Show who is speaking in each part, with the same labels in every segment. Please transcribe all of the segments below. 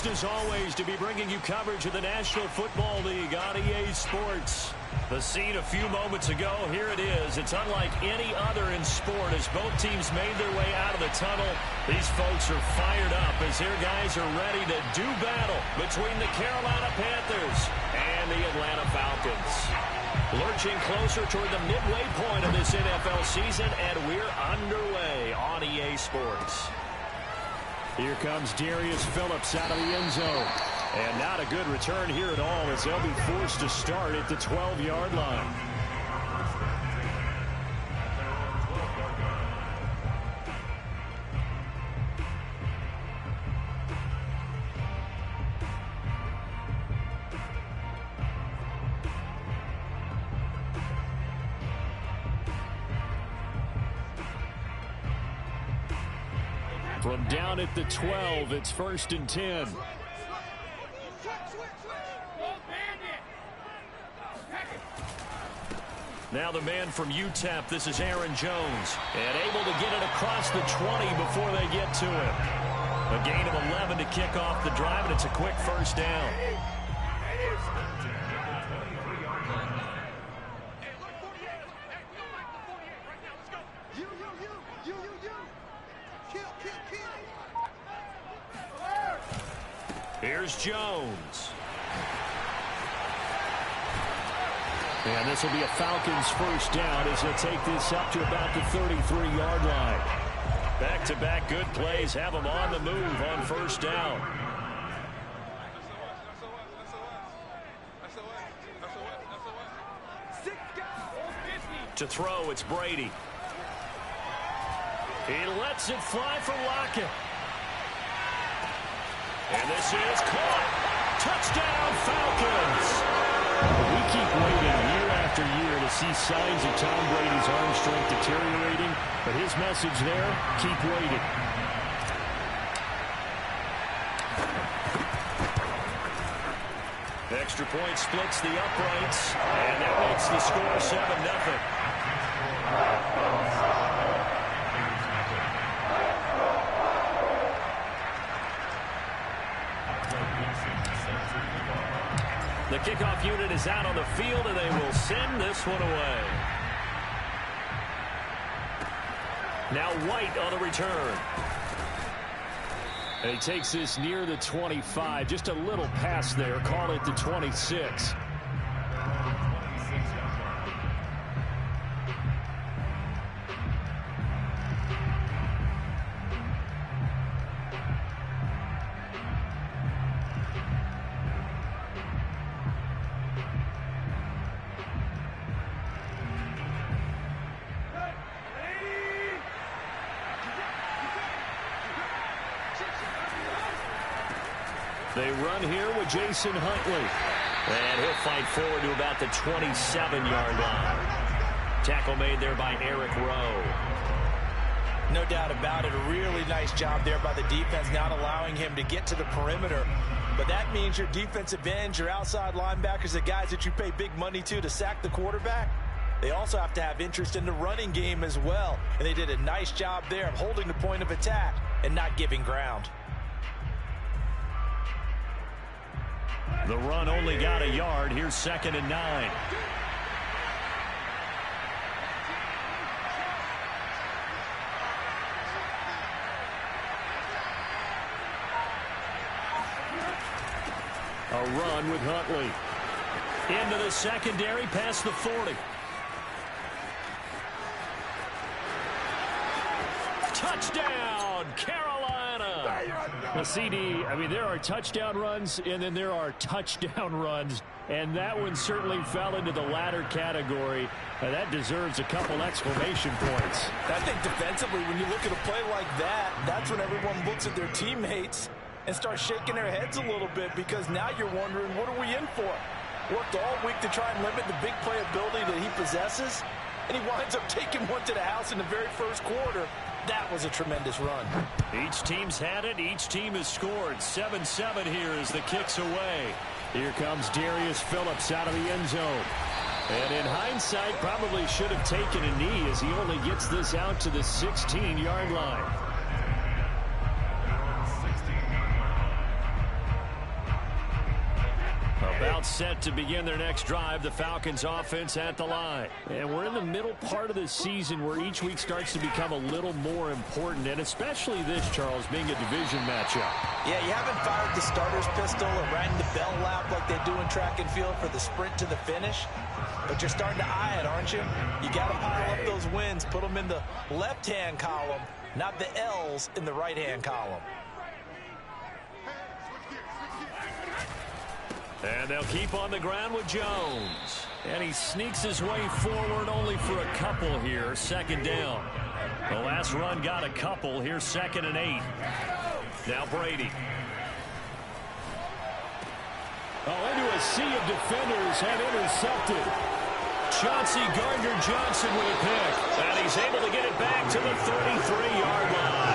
Speaker 1: Pleased as always to be bringing you coverage of the National Football League on EA Sports. The scene a few moments ago, here it is. It's unlike any other in sport as both teams made their way out of the tunnel. These folks are fired up as their guys are ready to do battle between the Carolina Panthers and the Atlanta Falcons. Lurching closer toward the midway point of this NFL season, and we're underway on EA Sports. Here comes Darius Phillips out of the end zone. And not a good return here at all as they'll be forced to start at the 12-yard line. From down at the 12, it's 1st and 10. Now the man from UTEP, this is Aaron Jones. And able to get it across the 20 before they get to him. A gain of 11 to kick off the drive, and it's a quick first down. Here's Jones. And this will be a Falcons first down as they'll take this up to about the 33-yard line. Back-to-back good plays have them on the move on first down. To throw, it's Brady. He lets it fly for Lockett. And this is caught. Touchdown, Falcons. We keep waiting year after year to see signs of Tom Brady's arm strength deteriorating, but his message there, keep waiting. Extra point splits the uprights, and that makes the score 7-0. The kickoff unit is out on the field, and they will send this one away. Now White on the return. And he takes this near the 25. Just a little pass there. Call it the 26. They run here with Jason Huntley. And he'll fight forward to about the 27-yard line. Tackle made there by Eric Rowe.
Speaker 2: No doubt about it. A really nice job there by the defense, not allowing him to get to the perimeter. But that means your defensive ends, your outside linebackers, the guys that you pay big money to sack the quarterback, they also have to have interest in the running game as well. And they did a nice job there of holding the point of attack and not giving ground.
Speaker 1: The run only got a yard. Here's 2nd and 9. A run with Huntley. Into the secondary, past the 40. Touchdown, Carolina! The CD, I mean, there are touchdown runs, and then there are touchdown runs, and that one certainly fell into the latter category. That deserves a couple exclamation points.
Speaker 2: I think defensively, when you look at a play like that, that's when everyone looks at their teammates and starts shaking their heads a little bit, because now you're wondering, what are we in for? Worked all week to try and limit the big play ability that he possesses, and he winds up taking one to the house in the very first quarter. That was a tremendous run.
Speaker 1: Each team's had it. Each team has scored. 7-7 here as the kick's away. Here comes Darius Phillips out of the end zone. And in hindsight, probably should have taken a knee as he only gets this out to the 16-yard line. set to begin their next drive. The Falcons offense at the line. And we're in the middle part of the season where each week starts to become a little more important, and especially this, Charles, being a division matchup.
Speaker 2: Yeah, you haven't fired the starter's pistol or rang the bell lap like they do in track and field for the sprint to the finish, but you're starting to eye it, aren't you? You got to pile up those wins, put them in the left-hand column, not the L's in the right-hand column.
Speaker 1: And they'll keep on the ground with Jones. And he sneaks his way forward only for a couple here. Second down. The last run got a couple. Here's 2nd and 8. Now Brady.
Speaker 3: Into a sea of defenders and intercepted.
Speaker 1: Chauncey Gardner-Johnson with a pick. And he's able to get it back to the 33-yard line.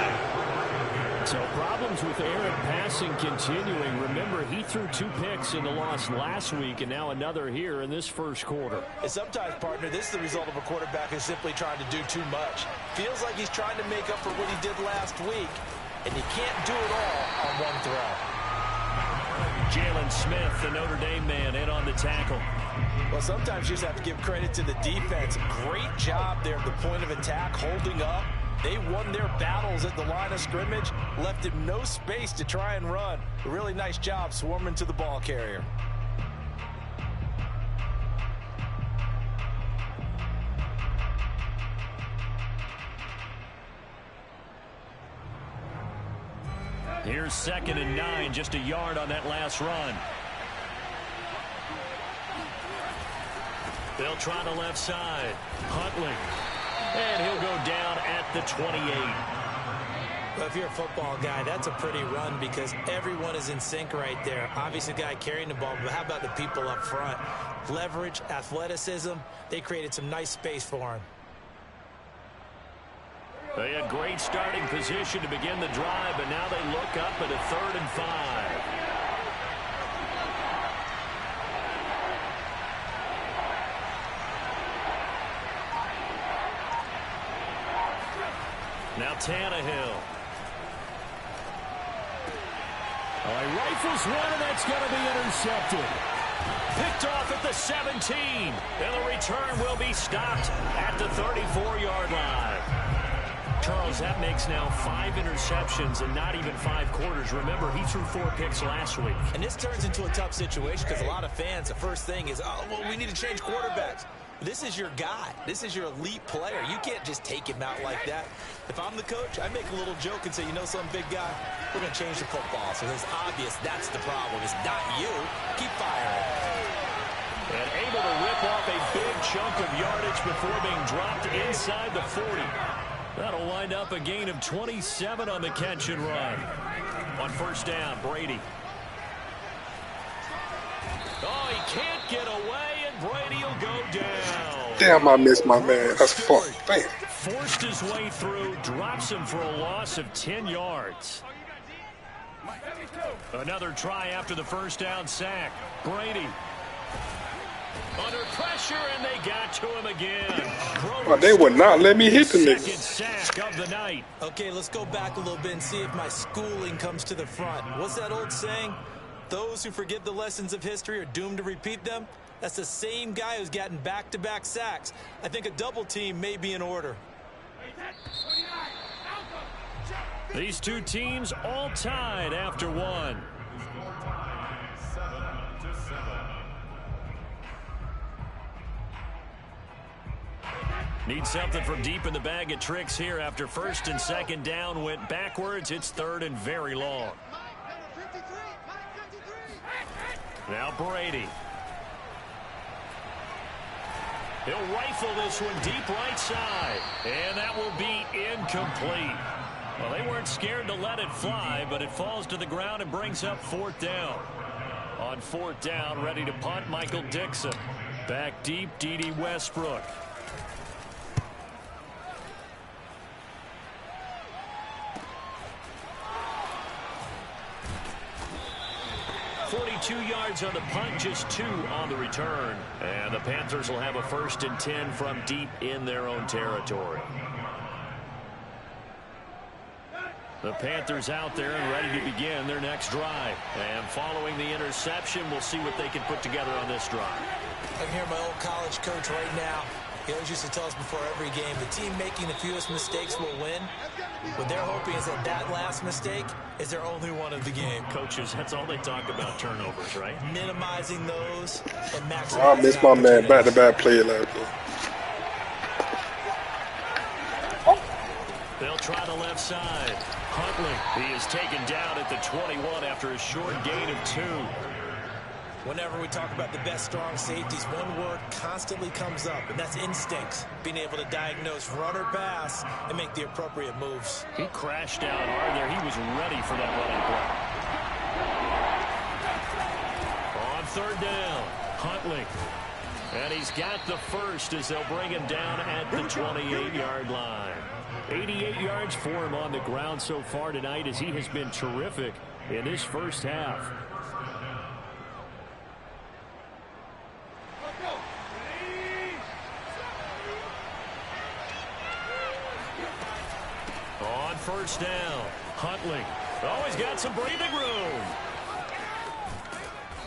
Speaker 1: So problems with Aaron passing continuing. Remember, he threw 2 picks in the loss last week, and now another here in this first quarter.
Speaker 2: And sometimes, partner, this is the result of a quarterback who's simply trying to do too much. Feels like he's trying to make up for what he did last week, and you can't do it all on one throw.
Speaker 1: Jalen Smith, the Notre Dame man, in on the tackle.
Speaker 2: Well, sometimes you just have to give credit to the defense. Great job there at the point of attack, holding up. They won their battles at the line of scrimmage, left him no space to try and run. A really nice job swarming to the ball carrier.
Speaker 1: Here's 2nd and 9, just a yard on that last run. They'll try the left side. Huntley. And he'll go down at the 28.
Speaker 4: Well, if you're a football guy, that's a pretty run because everyone is in sync right there. Obviously, the guy carrying the ball, but how about the people up front? Leverage, athleticism, they created some nice space for him.
Speaker 1: They had great starting position to begin the drive, but now they look up at a 3rd and 5. Now Tannehill.
Speaker 3: He rifles one, and that's going to be intercepted.
Speaker 1: Picked off at the 17. And the return will be stopped at the 34-yard line. Charles, that makes now 5 interceptions and not even 5 quarters. Remember, he threw 4 picks last week.
Speaker 4: And this turns into a tough situation because a lot of fans, the first thing is, oh, well, we need to change quarterbacks. This is your guy. This is your elite player. You can't just take him out like that. If I'm the coach, I make a little joke and say, you know something, big guy? We're going to change the football. So it's obvious that's the problem. It's not you. Keep firing.
Speaker 1: And able to rip off a big chunk of yardage before being dropped inside the 40. That'll wind up a gain of 27 on the catch and run. On first down, Brady. Oh, he can't get away, and Brady will go down.
Speaker 5: Damn, I missed my man. That's fucked. Damn.
Speaker 1: Forced his way through, drops him for a loss of 10 yards. Another try after the first down sack. Brady. Under pressure, and they got to him again.
Speaker 5: Oh, they would not let me hit the nigga.
Speaker 1: Second sack of the night.
Speaker 4: Okay, let's go back a little bit and see if my schooling comes to the front. What's that old saying? Those who forget the lessons of history are doomed to repeat them. That's the same guy who's gotten back-to-back sacks. I think a double team may be in order.
Speaker 1: These two teams all tied after one. Need something from deep in the bag of tricks here after first and second down went backwards. It's 3rd and very long. Now Brady. He'll rifle this one deep right side. And that will be incomplete. Well, they weren't scared to let it fly, but it falls to the ground and brings up 4th down. On 4th down, ready to punt, Michael Dixon. Back deep, D.D. Westbrook. .42 yards on the punt, just 2 on the return. And the Panthers will have a 1st and 10 from deep in their own territory. The Panthers out there and ready to begin their next drive. And following the interception, we'll see what they can put together on this drive.
Speaker 4: I can hear my old college coach right now. He always used to tell us before every game, the team making the fewest mistakes will win. What they're hoping is that that last mistake is their only one of the game.
Speaker 1: Coaches, that's all they talk about, turnovers, right?
Speaker 4: Minimizing those and maximizing.
Speaker 5: I miss my man back-to-back play last game.
Speaker 1: They'll try the left side. Huntley, he is taken down at the 21 after a short gain of 2.
Speaker 4: Whenever we talk about the best strong safeties, one word constantly comes up, and that's instincts. Being able to diagnose run or pass and make the appropriate moves.
Speaker 1: He crashed down hard there. He was ready for that running play. On third down, Huntley. And he's got the first as they'll bring him down at the 28-yard line. 88 yards for him on the ground so far tonight as he has been terrific in this first half. On first down, Huntley. Oh, he's got some breathing room.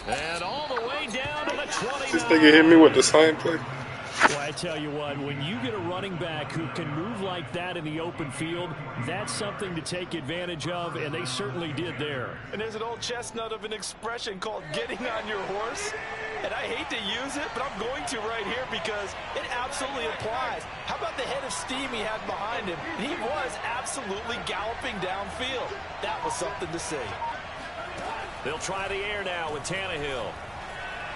Speaker 1: And all the way down to the 29.
Speaker 5: This nigga hit me with the same play.
Speaker 1: Well, I tell you what, when you get a running back who can move like that in the open field, that's something to take advantage of, and they certainly did there.
Speaker 2: And there's an old chestnut of an expression called getting on your horse. And I hate to use it, but I'm going to right here because it absolutely applies. How about the head of steam he had behind him? He was absolutely galloping downfield. That was something to see.
Speaker 1: They'll try the air now with Tannehill.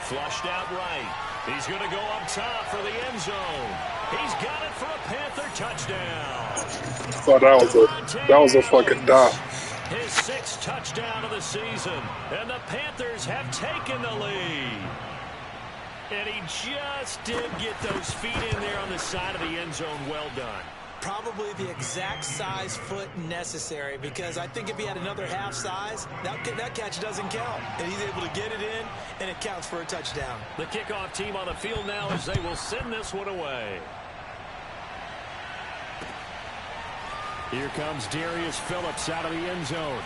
Speaker 1: Flushed out right. He's going to go up top for the end zone. He's got it for a Panther touchdown.
Speaker 5: Oh, that was a fucking dive.
Speaker 1: His 6th touchdown of the season. And the Panthers have taken the lead. And he just did get those feet in there on the side of the end zone. Well done.
Speaker 4: Probably the exact size foot necessary, because I think if he had another half size, that catch doesn't count. And he's able to get it in, and it counts for a touchdown.
Speaker 1: The kickoff team on the field now as they will send this one away. Here comes Darius Phillips out of the end zone.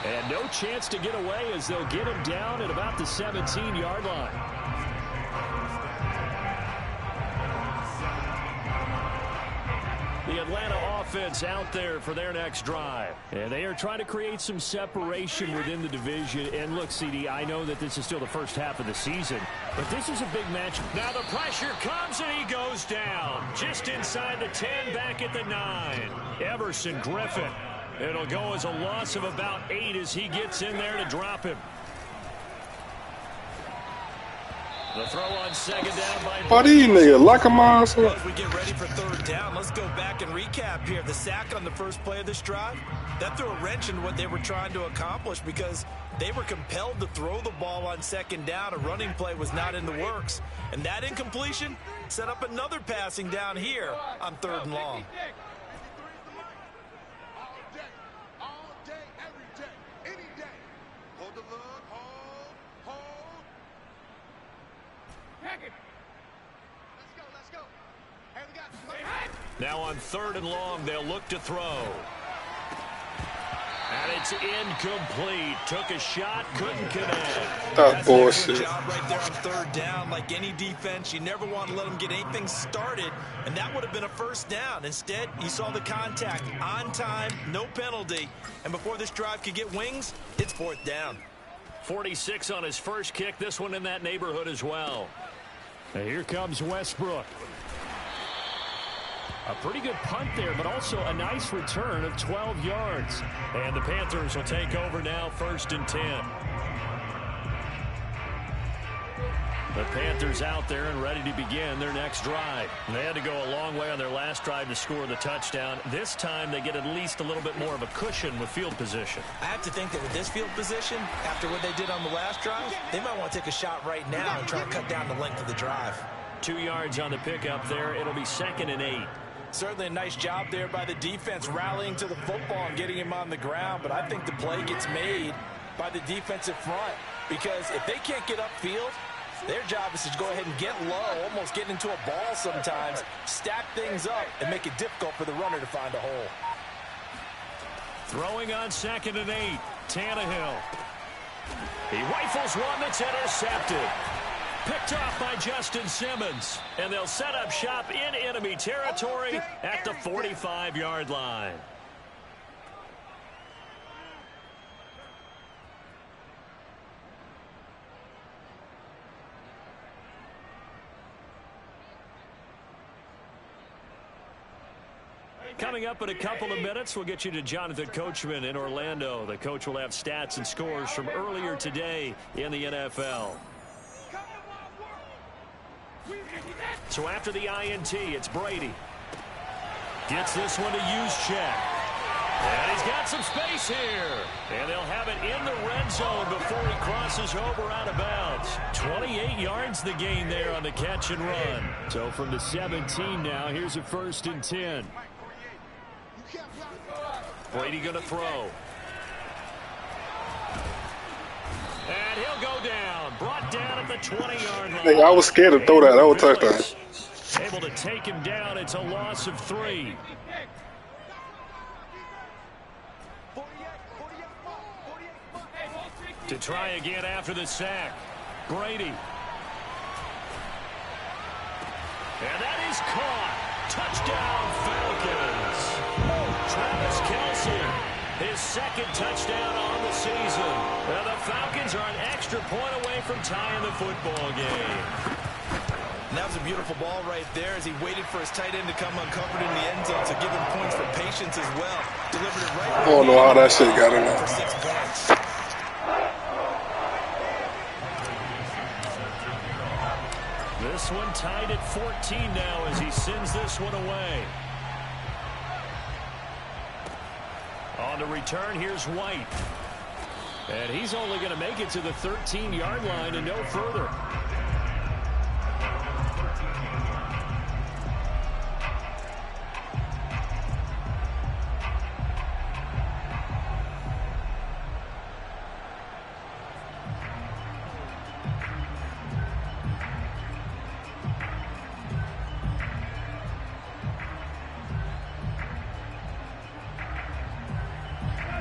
Speaker 1: And no chance to get away as they'll get him down at about the 17-yard line. The Atlanta offense out there for their next drive. And they are trying to create some separation within the division. And look, CD, I know that this is still the first half of the season, but this is a big match. Now the pressure comes and he goes down. Just inside the 10, back at the 9. Everson Griffin. It'll go as a loss of about 8 as he gets in there to drop him. The throw on second down by...
Speaker 5: Oh, these niggas like a monster.
Speaker 4: As we get ready for third down, let's go back and recap here. The sack on the first play of this drive, that threw a wrench in what they were trying to accomplish because they were compelled to throw the ball on second down. A running play was not in the works. And that incompletion set up another passing down here on 3rd and long.
Speaker 1: Now on 3rd and long, they'll look to throw. And it's incomplete. Took a shot, couldn't connect.
Speaker 5: That's bullshit.
Speaker 4: Job right there on 3rd down. Like any defense, you never want to let them get anything started, and that would have been a first down. Instead, you saw the contact on time, no penalty, and before this drive could get wings, it's 4th down.
Speaker 1: 46 on his first kick. This one in that neighborhood as well. And here comes Westbrook. A pretty good punt there, but also a nice return of 12 yards. And the Panthers will take over now, 1st and 10. The Panthers out there and ready to begin their next drive. They had to go a long way on their last drive to score the touchdown. This time they get at least a little bit more of a cushion with field position.
Speaker 4: I have to think that with this field position, after what they did on the last drive, they might want to take a shot right now and try to cut down the length of the drive.
Speaker 1: 2 yards on the pickup there. It'll be 2nd and 8.
Speaker 2: Certainly a nice job there by the defense rallying to the football and getting him on the ground, but I think the play gets made by the defensive front because if they can't get upfield, their job is to go ahead and get low, almost get into a ball sometimes, stack things up, and make it difficult for the runner to find a hole.
Speaker 1: Throwing on 2nd and 8. Tannehill. He rifles one that's intercepted. Picked off by Justin Simmons. And they'll set up shop in enemy territory at the 45-yard line. Coming up in a couple of minutes, we'll get you to Jonathan Coachman in Orlando. The coach will have stats and scores from earlier today in the NFL. So after the INT, it's Brady. Gets this one to Juszczyk. And he's got some space here. And they'll have it in the red zone before he crosses over out of bounds. 28 yards the gain there on the catch and run. So from the 17 now, here's a 1st and 10. Brady going to throw. And he'll go down. Brought down at the 20-yard line.
Speaker 5: Hey, I was scared to throw that. That was a touchdown.
Speaker 1: Able to take him down. It's a loss of 3. To try again after the sack. Brady. And that is caught. Touchdown, Falcons. Travis Kelce, his 2nd touchdown on the season. And the Falcons are an extra point away from tying the football game.
Speaker 2: And that was a beautiful ball right there as he waited for his tight end to come uncovered in the end zone to give him points for patience as well. Delivered it right.
Speaker 5: I don't know how that shit got in there.
Speaker 2: For 6 points.
Speaker 1: This one tied at 14 now as he sends this one away. On the return, here's White. And he's only going to make it to the 13-yard line and no further.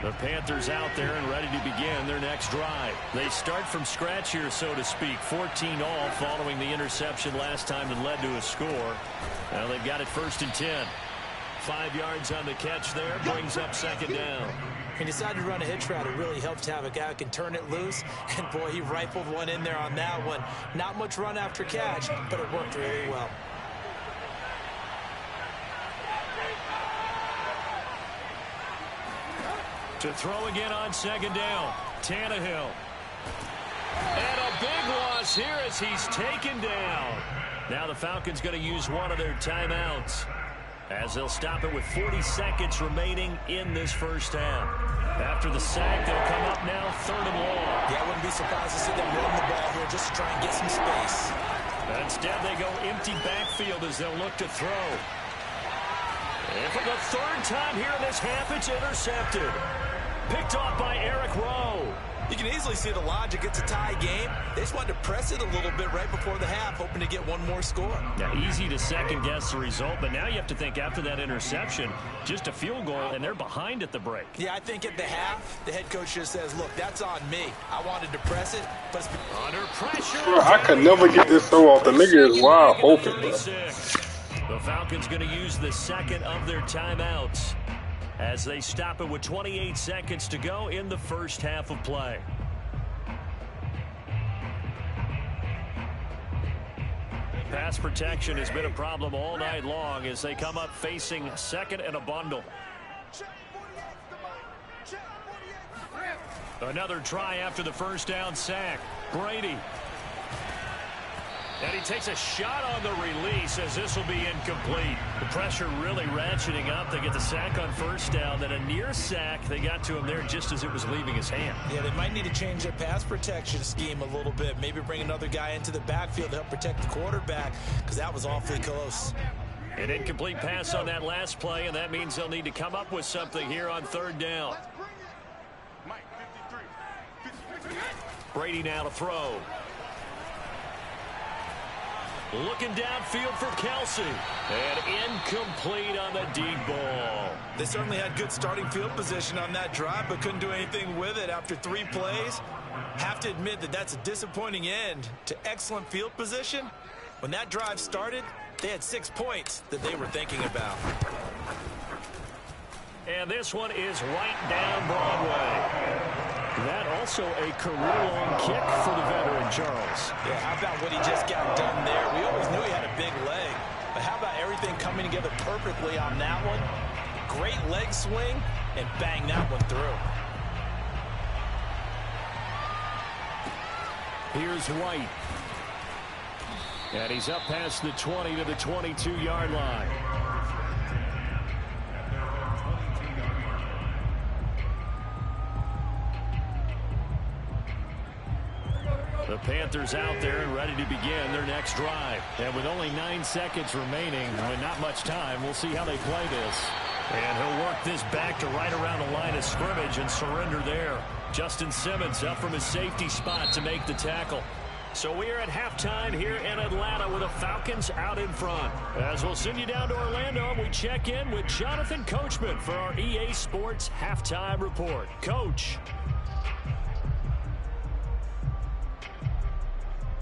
Speaker 1: The Panthers out there and ready to begin their next drive. They start from scratch here, so to speak. 14 all following the interception last time that led to a score. Now they've got it 1st and 10. 5 yards on the catch there. Brings up 2nd down.
Speaker 4: He decided to run a hitch route. It really helps to have a guy who can turn it loose. And, boy, he rifled one in there on that one. Not much run after catch, but it worked really well.
Speaker 1: To throw again on 2nd down. Tannehill. And a big loss here as he's taken down. Now the Falcons going to use one of their timeouts as they'll stop it with 40 seconds remaining in this first half. After the sack, they'll come up now 3rd and long.
Speaker 4: Yeah, I wouldn't be surprised to see them run the ball here just to try and get some space.
Speaker 1: Instead, they go empty backfield as they'll look to throw. And for the 3rd time here in this half, it's intercepted. Picked off by Eric Rowe.
Speaker 2: You can easily see the logic. It's a tie game. They just wanted to press it a little bit right before the half, hoping to get one more score.
Speaker 1: Now, easy to second-guess the result, but now you have to think after that interception, just a field goal, and they're behind at the break.
Speaker 4: Yeah, I think at the half, the head coach just says, look, that's on me. I wanted to press it, but it's
Speaker 1: under pressure.
Speaker 5: Bro, I could never get this throw off. The nigga is wide open, bro.
Speaker 1: The Falcons going to use the 2nd of their timeouts as they stop it with 28 seconds to go in the first half of play. Pass protection has been a problem all night long as they come up facing 2nd and a bundle. Another try after the first down sack. Brady. And he takes a shot on the release as this will be incomplete. The pressure really ratcheting up. They get the sack on 1st down. Then a near sack. They got to him there just as it was leaving his hand.
Speaker 4: Yeah, they might need to change their pass protection scheme a little bit. Maybe bring another guy into the backfield to help protect the quarterback because that was awfully close.
Speaker 1: An incomplete pass on that last play, and that means they'll need to come up with something here on 3rd down. Brady now to throw. Looking downfield for Kelsey. And incomplete on the deep ball.
Speaker 2: They certainly had good starting field position on that drive, but couldn't do anything with it after 3 plays. Have to admit that that's a disappointing end to excellent field position. When that drive started, they had 6 points that they were thinking about.
Speaker 1: And this one is right down Broadway. That also a career-long kick for the veteran, Charles.
Speaker 2: Yeah, how about what he just got done there? We always knew he had a big leg, but how about everything coming together perfectly on that one? Great leg swing, and bang that one through.
Speaker 1: Here's White. And he's up past the 20 to the 22-yard line. The Panthers out there and ready to begin their next drive. And with only 9 seconds remaining, with not much time, we'll see how they play this. And he'll work this back to right around the line of scrimmage and surrender there. Justin Simmons up from his safety spot to make the tackle. So we are at halftime here in Atlanta with the Falcons out in front. As we'll send you down to Orlando, we check in with Jonathan Coachman for our EA Sports Halftime Report. Coach.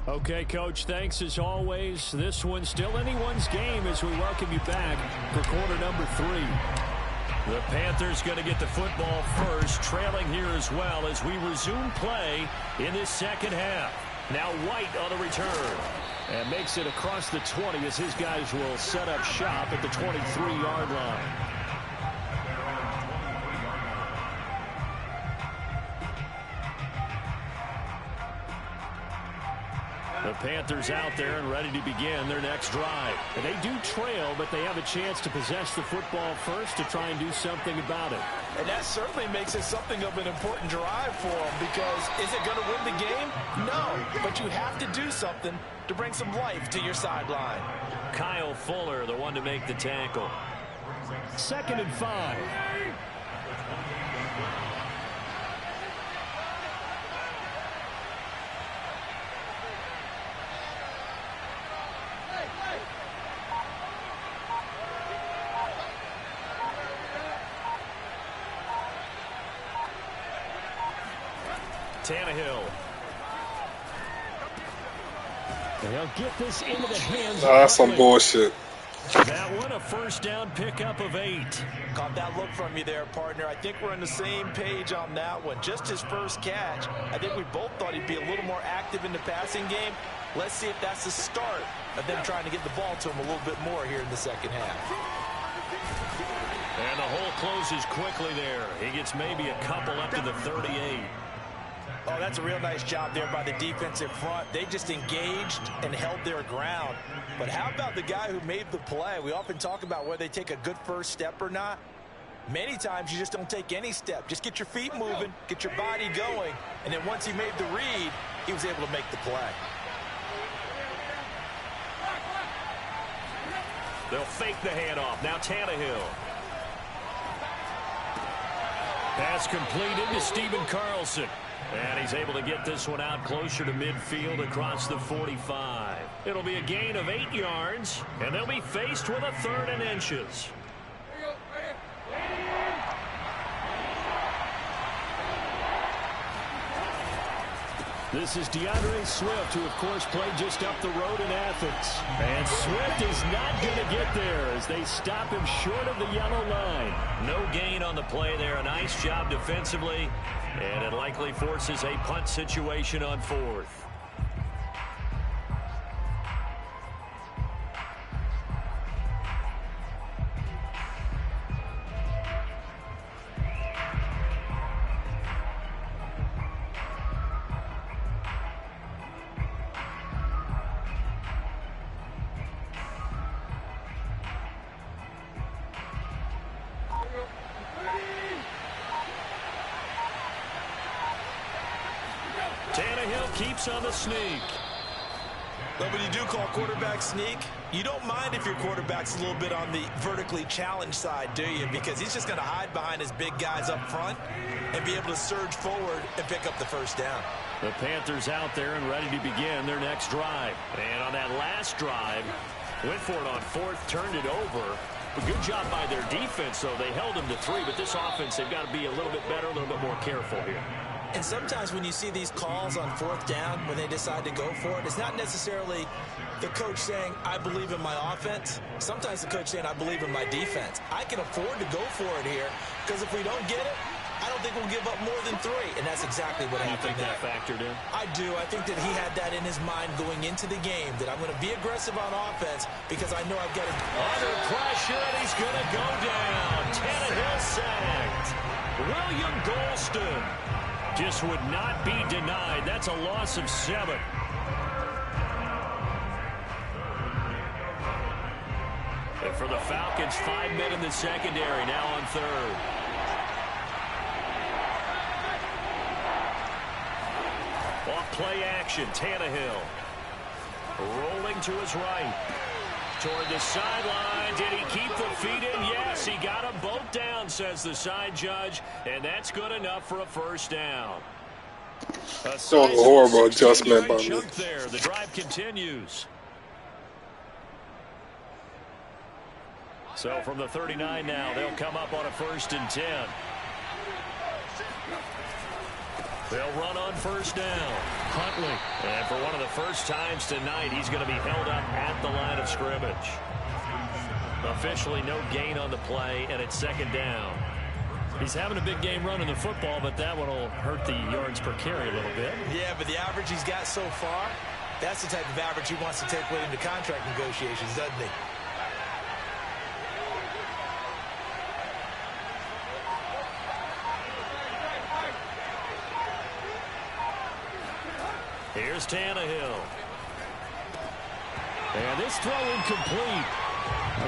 Speaker 1: Okay, Coach, thanks as always. This one's still anyone's game as we welcome you back for quarter number 3. The Panthers going to get the football first, trailing here as well as we resume play in this second half. Now White on the return and makes it across the 20 as his guys will set up shop at the 23-yard line. The Panthers out there and ready to begin their next drive. And they do trail, but they have a chance to possess the football first to try and do something about it.
Speaker 2: And that certainly makes it something of an important drive for them, because is it going to win the game? No, but you have to do something to bring some life to your sideline.
Speaker 1: Kyle Fuller, the one to make the tackle. 2nd and 5. Tannehill. They'll get this into the hands of
Speaker 5: that's some bullshit.
Speaker 1: That one a first down pickup of 8.
Speaker 2: Caught that look from you there, partner. I think we're on the same page on that one. Just his first catch. I think we both thought he'd be a little more active in the passing game. Let's see if that's the start of them trying to get the ball to him a little bit more here in the second half.
Speaker 1: And the hole closes quickly there. He gets maybe a couple up to the 38.
Speaker 2: Oh, that's a real nice job there by the defensive front. They just engaged and held their ground. But how about the guy who made the play? We often talk about whether they take a good first step or not. Many times you just don't take any step. Just get your feet moving, get your body going, and then once he made the read, he was able to make the play.
Speaker 1: They'll fake the handoff. Now Tannehill. Pass completed to Stephen Carlson. And he's able to get this one out closer to midfield across the 45. It'll be a gain of 8 yards, and they'll be faced with a 3rd and inches. This is DeAndre Swift, who, of course, played just up the road in Athens. And Swift is not going to get there as they stop him short of the yellow line. No gain on the play there. A nice job defensively. And it likely forces a punt situation on 4th. Tannehill keeps on the sneak.
Speaker 2: But when you do call quarterback sneak, you don't mind if your quarterback's a little bit on the vertically challenged side, do you? Because he's just going to hide behind his big guys up front and be able to surge forward and pick up the first down.
Speaker 1: The Panthers out there and ready to begin their next drive. And on that last drive, went for it on fourth, turned it over. A good job by their defense, though. They held them to 3, but this offense, they've got to be a little bit better, a little bit more careful here.
Speaker 4: And sometimes when you see these calls on fourth down, when they decide to go for it, it's not necessarily the coach saying, I believe in my offense. Sometimes the coach saying, I believe in my defense. I can afford to go for it here, because if we don't get it, I don't think we'll give up more than 3. And that's exactly what happened there.
Speaker 1: You think that factored in?
Speaker 4: I do. I think that he had that in his mind going into the game, that I'm going to be aggressive on offense because I know I've got to.
Speaker 1: Under pressure, and he's going to go down. Tannehill sacked. William Golston just would not be denied. That's a loss of 7. And for the Falcons, 5 men in the secondary, now on third. Off play action, Tannehill. Rolling to his right. Toward the sideline. Did he keep the feet in? Yes, he got them both down, says the side judge. And that's good enough for a first down.
Speaker 5: That was a horrible adjustment by me.
Speaker 1: There. The drive continues. So from the 39 now, they'll come up on a 1st and 10. They'll run on first down. Huntley. And for one of the first times tonight, he's going to be held up at the line of scrimmage. Officially no gain on the play, and it's 2nd down. He's having a big game running the football, but that one will hurt the yards per carry a little bit.
Speaker 2: Yeah, but the average he's got so far, that's the type of average he wants to take with him to contract negotiations, doesn't he?
Speaker 1: Here's Tannehill. And this throw incomplete.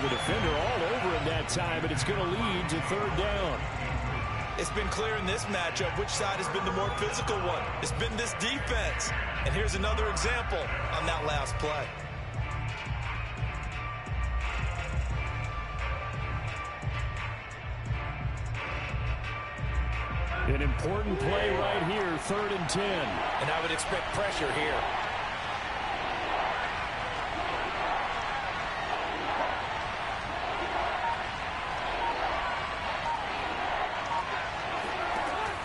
Speaker 1: The defender all over him that time, but it's going to lead to 3rd down.
Speaker 2: It's been clear in this matchup which side has been the more physical one. It's been this defense. And here's another example on that last play.
Speaker 1: An important play right here, 3rd and 10.
Speaker 2: And I would expect pressure here.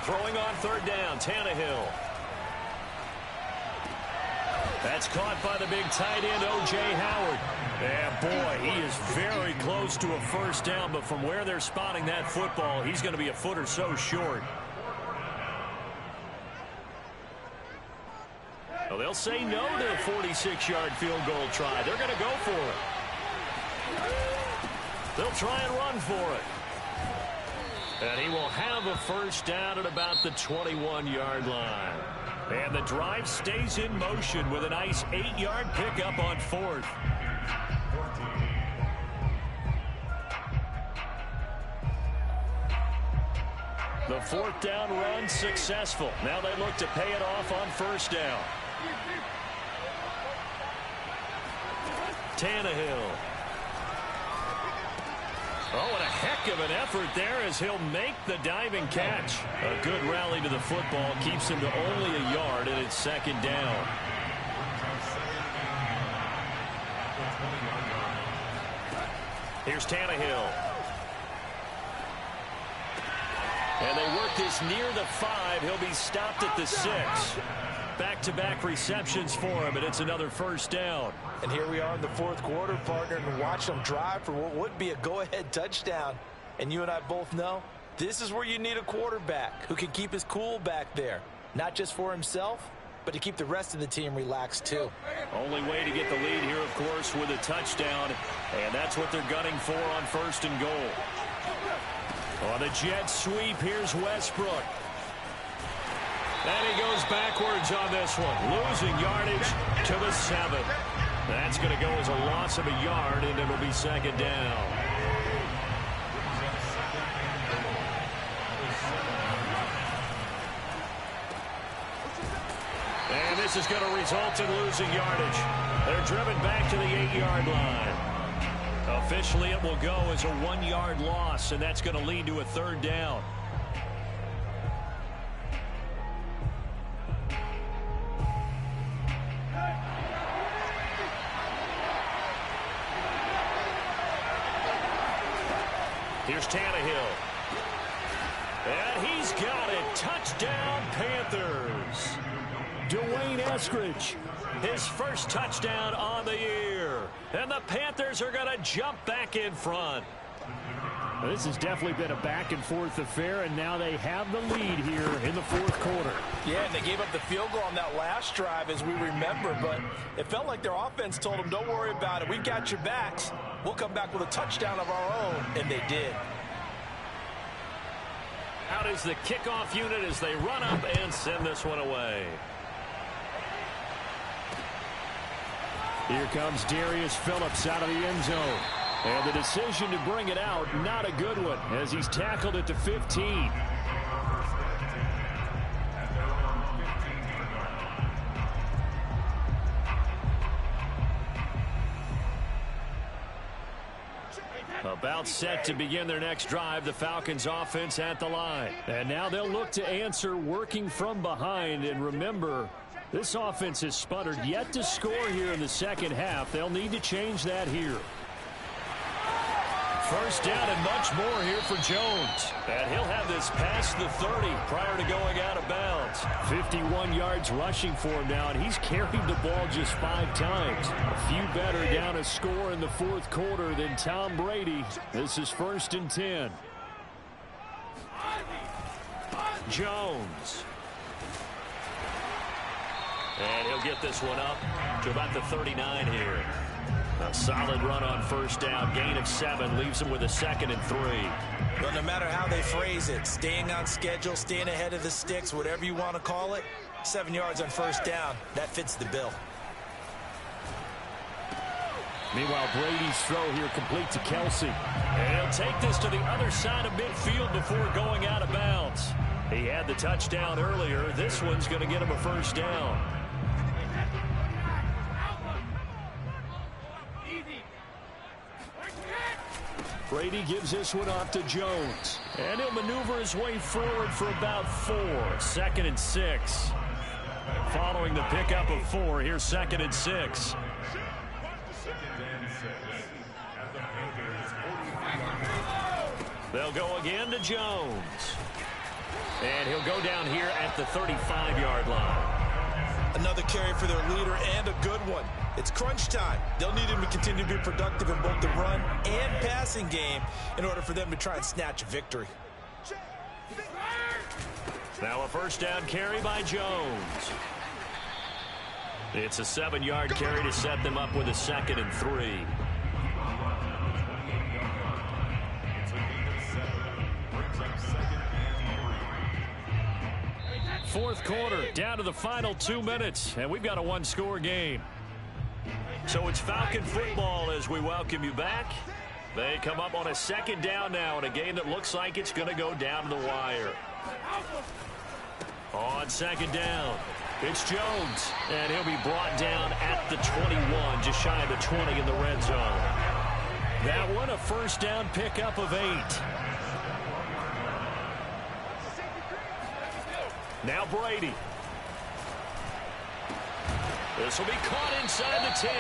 Speaker 1: Throwing on 3rd down, Tannehill. That's caught by the big tight end, O.J. Howard. And boy, he is very close to a first down, but from where they're spotting that football, he's going to be a foot or so short. Well, they'll say no to a 46-yard field goal try. They're going to go for it. They'll try and run for it. And he will have a first down at about the 21-yard line. And the drive stays in motion with a nice 8-yard pickup on 4th. The 4th down run successful. Now they look to pay it off on 1st down. Tannehill. Oh, and a heck of an effort there as he'll make the diving catch. A good rally to the football keeps him to only a yard, and it's 2nd down. Here's Tannehill. And they work this near the 5. He'll be stopped at the 6. Back-to-back receptions for him, and it's another first down.
Speaker 2: And here we are in the 4th quarter, partner, and watch them drive for what would be a go-ahead touchdown. And you and I both know this is where you need a quarterback who can keep his cool back there, not just for himself, but to keep the rest of the team relaxed too.
Speaker 1: Only way to get the lead here, of course, with a touchdown, and that's what they're gunning for on 1st and goal. On the jet sweep, here's Westbrook. And he goes backwards on this one, losing yardage to the 7. That's going to go as a loss of a yard, and it'll be 2nd down. And this this is going to result in losing yardage. They're driven back to the 8-yard line. Officially, it will go as a 1-yard loss, and that's going to lead to a 3rd down. Here's Tannehill. And he's got it. Touchdown, Panthers.
Speaker 3: Dwayne Eskridge.
Speaker 1: His first touchdown on the year. And the Panthers are going to jump back in front.
Speaker 3: This has definitely been a back-and-forth affair, and now they have the lead here in the 4th quarter.
Speaker 2: Yeah, and they gave up the field goal on that last drive, as we remember, but it felt like their offense told them, don't worry about it. We've got your backs. We'll come back with a touchdown of our own, and they did.
Speaker 1: Out is the kickoff unit as they run up and send this one away.
Speaker 3: Here comes Darius Phillips out of the end zone. And the decision to bring it out, not a good one, as he's tackled it to 15.
Speaker 1: About set to begin their next drive, the Falcons offense at the line.
Speaker 3: And now they'll look to answer working from behind. And remember, this offense has sputtered yet to score here in the second half. They'll need to change that here.
Speaker 1: First down and much more here for Jones. And he'll have this past the 30 prior to going out of bounds.
Speaker 3: 51 yards rushing for him now, and he's carried the ball just 5 times. A few better down a score in the 4th quarter than Tom Brady. This is 1st and 10.
Speaker 1: Jones. And he'll get this one up to about the 39 here. A solid run on first down. Gain of 7 leaves him with a 2nd and 3.
Speaker 2: Well, no matter how they phrase it, staying on schedule, staying ahead of the sticks, whatever you want to call it, 7 yards on first down, that fits the bill.
Speaker 3: Meanwhile, Brady's throw here complete to Kelsey.
Speaker 1: And he'll take this to the other side of midfield before going out of bounds. He had the touchdown earlier. This one's going to get him a first down.
Speaker 3: Brady gives this one off to Jones.
Speaker 1: And he'll maneuver his way forward for about 4. 2nd and 6. Following the pickup of 4, here's 2nd and 6. They'll go again to Jones. And he'll go down here at the 35-yard line.
Speaker 2: Another carry for their leader, and a good one. It's crunch time. They'll need him to continue to be productive in both the run and passing game in order for them to try and snatch a victory.
Speaker 1: Now a first down carry by Jones. It's a 7-yard carry to set them up with a 2nd and 3. Fourth quarter, down to the final 2 minutes, and we've got a 1-score game. So it's Falcon football as we welcome you back. They come up on a 2nd down now in a game that looks like it's going to go down to the wire. On 2nd down, it's Jones, and he'll be brought down at the 21, just shy of the 20 in the red zone. That one, a first down pickup of 8. Now Brady. This will be caught inside the 10.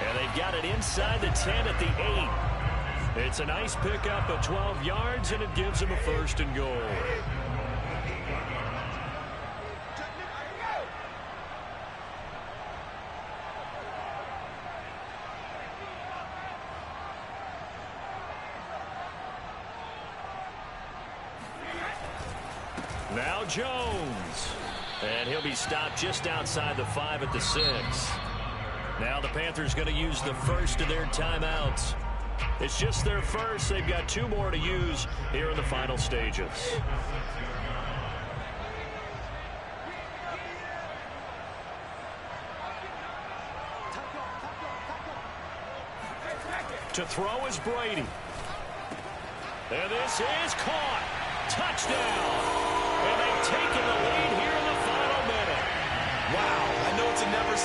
Speaker 1: And they've got it inside the 10 at the 8. It's a nice pickup of 12 yards, and it gives them a 1st and goal. Now Jones. And he'll be stopped just outside the 5 at the 6. Now the Panthers going to use the first of their timeouts. It's just their first. They've got 2 more to use here in the final stages. To throw is Brady. And this is caught. Touchdown. And they've taken the lead here in the final minute. Wow,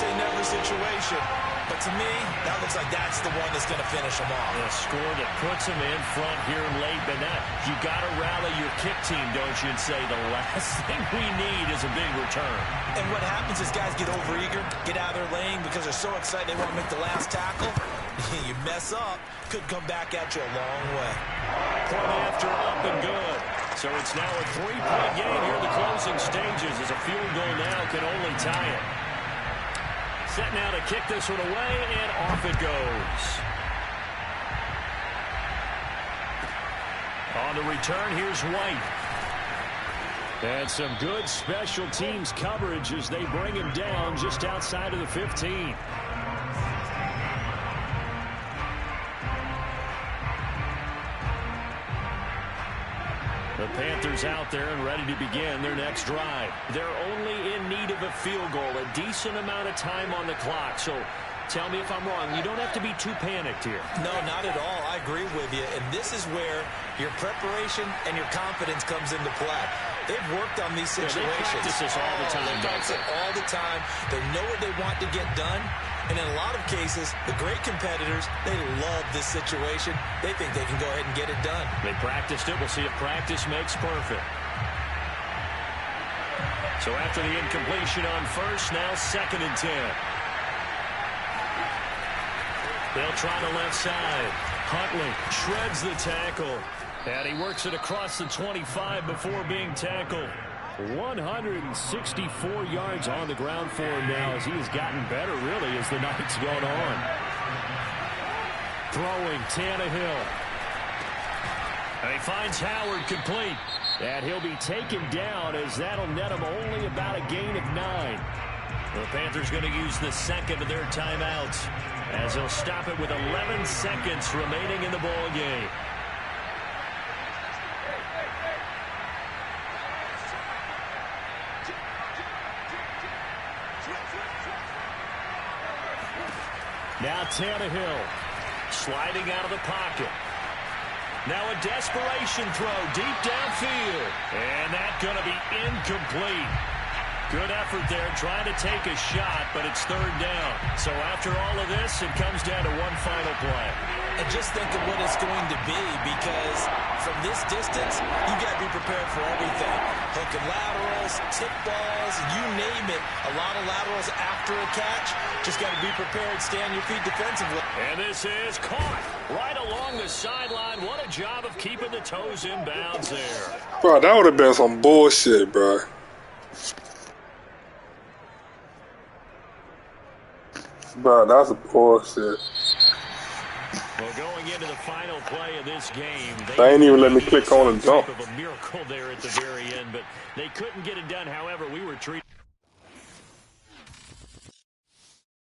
Speaker 4: say never situation. But to me, that looks like that's the one that's going to finish them off.
Speaker 1: A score that puts them in front here late, but you got to rally your kick team, don't you, and say the last thing we need is a big return.
Speaker 4: And what happens is guys get overeager, get out of their lane because they're so excited they want to make the last tackle. You mess up, could come back at you a long way.
Speaker 1: Point after, up and good. So it's now a 3-point game here in the closing stages as a field goal now can only tie it. Set now to kick this one away, and off it goes. On the return, here's White. And some good special teams coverage as they bring him down just outside of the 15. The Panthers out there and ready to begin their next drive. They're only in need of a field goal, a decent amount of time on the clock. So tell me if I'm wrong. You don't have to be too panicked here.
Speaker 4: No, not at all. I agree with you. And this is where your preparation and your confidence comes into play. They've worked on these situations.
Speaker 1: They practice this all the time.
Speaker 4: They practice it all the time. They know what they want to get done. And in a lot of cases, the great competitors, they love this situation. They think they can go ahead and get it done.
Speaker 1: They practiced it. We'll see if practice makes perfect. So after the incompletion on first, now 2nd and 10. They'll try the left side. Huntley shreds the tackle. And he works it across the 25 before being tackled. 164 yards on the ground for him now as he has gotten better, really, as the night's gone on. Throwing Tannehill. And he finds Howard complete. And he'll be taken down as that'll net him only about a gain of 9. The Panthers going to use the second of their timeouts as they'll stop it with 11 seconds remaining in the ball game. Now Tannehill sliding out of the pocket. Now a desperation throw deep downfield. And that's going to be incomplete. Good effort there trying to take a shot, but it's 3rd down. So after all of this, it comes down to one final play.
Speaker 4: And just think of what it's going to be, because from this distance, you got to be prepared for everything. Hook and laterals, tip balls, you name it. A lot of laterals after a catch. Just got to be prepared, stay on your feet defensively.
Speaker 1: And this is caught right along the sideline. What a job of keeping the toes in bounds there.
Speaker 5: Bro, that would have been some bullshit, bro. Bro, that's a bullshit.
Speaker 1: Well, going into the final play of this game,
Speaker 5: they ain't even let me click on and jump.
Speaker 1: Of a miracle there at the very end, but they couldn't get it done. However, we were treated.